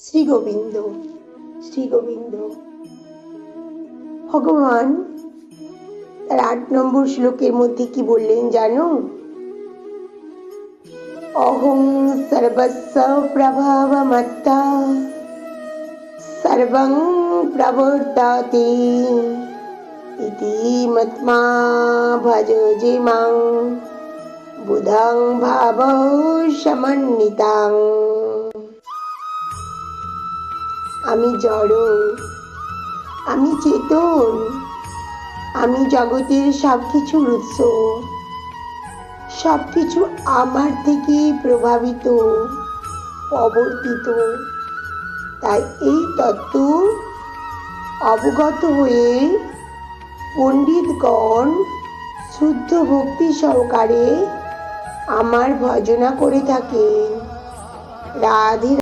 শ্রী গোবিন্দ শ্রী গোবিন্দ। ভগবান তার ৮ নম্বর শ্লোকের মধ্যে কি বললেন জানো? অহং সর্বস্য প্রভাবমত্তা সর্বং প্রবর্তাতে ইতি মত্মা ভজে মাং বুধং ভাব সমন্বিতাং। আমি জড়, আমি চেতন, আমি জগতের সবকিছুর উৎস, সবকিছু আমার থেকে প্রভাবিত, প্রবর্তিত। তাই এই তত্ত্ব অবগত হয়ে পণ্ডিতগণ শুদ্ধ ভক্তি সহকারে আমার ভজনা করে থাকেন। রাধে।